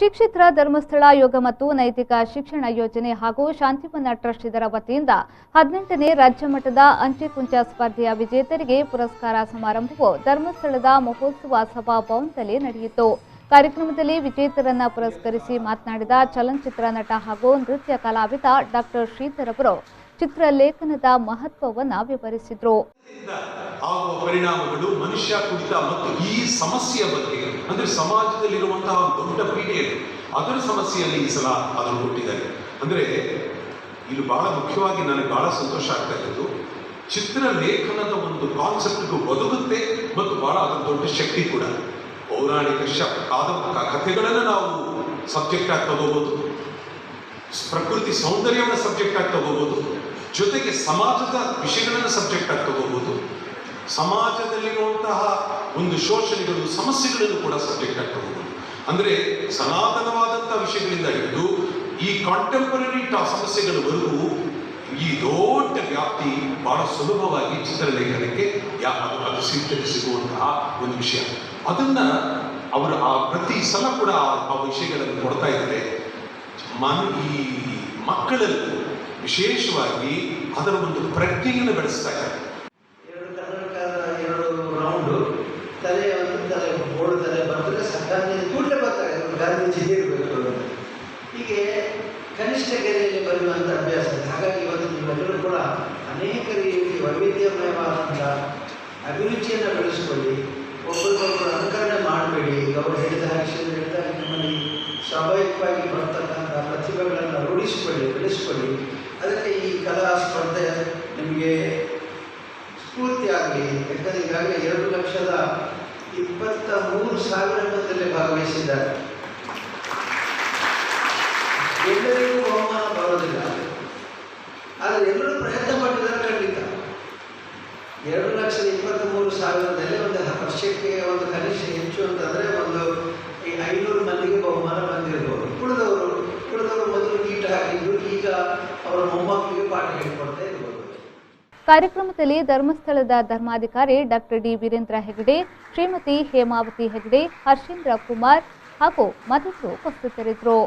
ಶ್ರೀ ಕ್ಷೇತ್ರ ಧರ್ಮಸ್ಥಳ ಯೋಗ ಮತ್ತು ನೈತಿಕ ಶಿಕ್ಷಣ ಯೋಜನೆ ಹಾಗೂ ಶಾಂತಿವನ ಟ್ರಸ್ಟ್ ಇದರ ವತಿಯಿಂದ 18ನೇ ರಾಜ್ಯ ಮಟ್ಟದ ಅಂಚೆ ಕುಂಚ ಸ್ಪರ್ಧೆಯ ವಿಜೇತರಿಗೆ ಪುರಸ್ಕಾರ ಸಮಾರಂಭವು ಧರ್ಮಸ್ಥಳದ ಮಹೋತ್ಸವ ಸಭಾಭವನದಲ್ಲಿ ನಡೆಯಿತು. ಕಾರ್ಯಕ್ರಮದಲ್ಲಿ ವಿಜೇತರನ್ನು ಪುರಸ್ಕರಿಸಿ ಮಾತನಾಡಿದ ಚಲನಚಿತ್ರ ನಟ ಹಾಗೂ ನೃತ್ಯ ಕಲಾವಿದ ಡಾಕ್ಟರ್ ಶ್ರೀಧರ್ ಅವರು ಚಿತ್ರಲೇಖನದ ಮಹತ್ವವನ್ನು ವಿವರಿಸಿದರು. ಪರಿಣಾಮಗಳು ಮನುಷ್ಯ ಕುಡಿತ ಮತ್ತು ಈ ಸಮಸ್ಯೆಯ ಬಗ್ಗೆ ಅಂದ್ರೆ ಸಮಾಜದಲ್ಲಿರುವಂತಹ ದೊಡ್ಡ ಪೀಡೆ ಅದರ ಸಮಸ್ಯೆಯಲ್ಲಿ ಈ ಸಲ ಅದನ್ನು ಕೊಟ್ಟಿದ್ದಾರೆ. ಅಂದ್ರೆ ಇಲ್ಲಿ ಬಹಳ ಮುಖ್ಯವಾಗಿ ನನಗೆ ಬಹಳ ಸಂತೋಷ ಆಗ್ತಾ ಇರೋದು ಚಿತ್ರಲೇಖನದ ಒಂದು ಕಾನ್ಸೆಪ್ಟ್ಗೂ ಒದಗುತ್ತೆ ಮತ್ತು ಬಹಳ ಅದರ ದೊಡ್ಡ ಶಕ್ತಿ ಕೂಡ. ಪೌರಾಣಿಕ ಕಥೆಗಳನ್ನು ನಾವು ಸಬ್ಜೆಕ್ಟ್ ಆಗಿ ತಗೋಬಹುದು, ಪ್ರಕೃತಿ ಸೌಂದರ್ಯವನ್ನು ಸಬ್ಜೆಕ್ಟ್ ಆಗಿ ತಗೋಬಹುದು, ಜೊತೆಗೆ ಸಮಾಜದ ವಿಷಯಗಳನ್ನು ಸಬ್ಜೆಕ್ಟ್ ಆಗಿ ತಗೋಬಹುದು, ಸಮಾಜದಲ್ಲಿರುವಂತಹ ಒಂದು ಶೋಷಣೆಗಳು ಸಮಸ್ಯೆಗಳನ್ನು ಕೂಡ ಸಬ್ಜೆಕ್ಟ್ ಆಗಿ ತಗೋಬಹುದು. ಅಂದ್ರೆ ಸನಾತನವಾದಂತಹ ವಿಷಯಗಳಿಂದ ಹಿಡಿದು ಈ ಕಾಂಟೆಂಪರರಿ ಸಮಸ್ಯೆಗಳವರೆಗೂ ಈ ದೊಡ್ಡ ವ್ಯಾಪ್ತಿ ಬಹಳ ಸುಲಭವಾಗಿ ಚಿತ್ರಲೇಖನಕ್ಕೆ ಅದು ಸಿಗುವಂತಹ ಒಂದು ವಿಷಯ. ಅದನ್ನ ಅವರು ಆ ಪ್ರತಿ ಸಲ ಕೂಡ ಆ ವಿಷಯಗಳನ್ನು ಕೊಡ್ತಾ ಇದ್ದಾರೆ. ಈ ಮಕ್ಕಳಲ್ಲಿ ವಿಶೇಷವಾಗಿ ಅದರ ಒಂದು ಪ್ರಜ್ಞೆಯನ್ನು ಬೆಳೆಸ್ತಾ ಇದ್ದಾರೆ. ಎರಡು ರೌಂಡು ತಲೆ ಬೋಳು ತಲೆ ಬರ್ತದೆ, ಗಾಂಧೀಜಿ ಕೂಡಲೇ ಬರ್ತಾರೆ, ಗಾಂಧೀಜಿ ಇರಬೇಕು ಅಂತ. ಹೀಗೆ ಕನಿಷ್ಠ ಗೆರೆಯಲ್ಲಿ ಬರುವಂಥ ಅಭ್ಯಾಸ. ಹಾಗಾಗಿ ಇವತ್ತು ನೀವೆಲ್ಲರೂ ಕೂಡ ಅನೇಕ ರೀತಿ ವೈವಿಧ್ಯಮಯವಾದಂಥ ಅಭಿರುಚಿಯನ್ನು ಬೆಳೆಸ್ಕೊಳ್ಳಿ, ಒಬ್ಬರಿಗೊಬ್ಬರು ಅನುಕರಣೆ ಮಾಡಬೇಡಿ. ಅವರು ಹೇಳಿದ ಹಾಗೆ ನಿಮ್ಮಲ್ಲಿ ಸ್ವಾಭಾವಿಕವಾಗಿ ಬರ್ತಕ್ಕಂಥ ಪ್ರತಿಭೆಗಳನ್ನು ರೂಢಿಸಿಕೊಳ್ಳಿ, ಬೆಳೆಸಿಕೊಳ್ಳಿ. ಅದಕ್ಕೆ ಈ ಕಲಾ ಸ್ಪರ್ಧೆ ನಿಮಗೆ ಸ್ಫೂರ್ತಿಯಾಗಲಿ. ಯಾಕಂದರೆ ಈಗಾಗಲೇ 2,23,000 ಮಂದಿಯಲ್ಲಿ ಭಾಗವಹಿಸಿದ್ದಾರೆ. ಎಲ್ಲರಿಗೂ ಬಹುಮಾನ ಬರೋದಿಲ್ಲ, ಆದರೆ ಎಲ್ಲರೂ ಪ್ರಯತ್ನ ಪಟ್ಟಿದ್ದಾರೆ ಖಂಡಿತ. 2,23,000ದಲ್ಲಿ ಒಂದು ವರ್ಷಕ್ಕೆ ಒಂದು ಕನಿಷ್ಠ ಹೆಚ್ಚು ಅಂತಂದರೆ ಒಂದು 500 ಮಂದಿಗೆ ಬಹುಮಾನ ಬಂದಿರ್ಬೋದು. ಉಳಿದವರು ಮೊದಲು ಗೀಟ ಹಾಕಿದ್ದು, ಈಗ ಅವರ ಮೊಮ್ಮಕ್ಕಳಿಗೆ ಪಾಠ ಹೇಳ್ಕೊಡ್ತಾ ಇರ್ಬೋದು. ಕಾರ್ಯಕ್ರಮದಲ್ಲಿ ಧರ್ಮಸ್ಥಳದ ಧರ್ಮಾಧಿಕಾರಿ ಡಾಕ್ಟರ್ ಡಿ ವೀರೇಂದ್ರ ಹೆಗಡೆ, ಶ್ರೀಮತಿ ಹೇಮಾವತಿ ಹೆಗಡೆ, ಹರ್ಷೇಂದ್ರ ಕುಮಾರ್ ಹಾಗೂ ಮತ್ತಿತರರು ಉಪಸ್ಥಿತರಿದ್ದರು.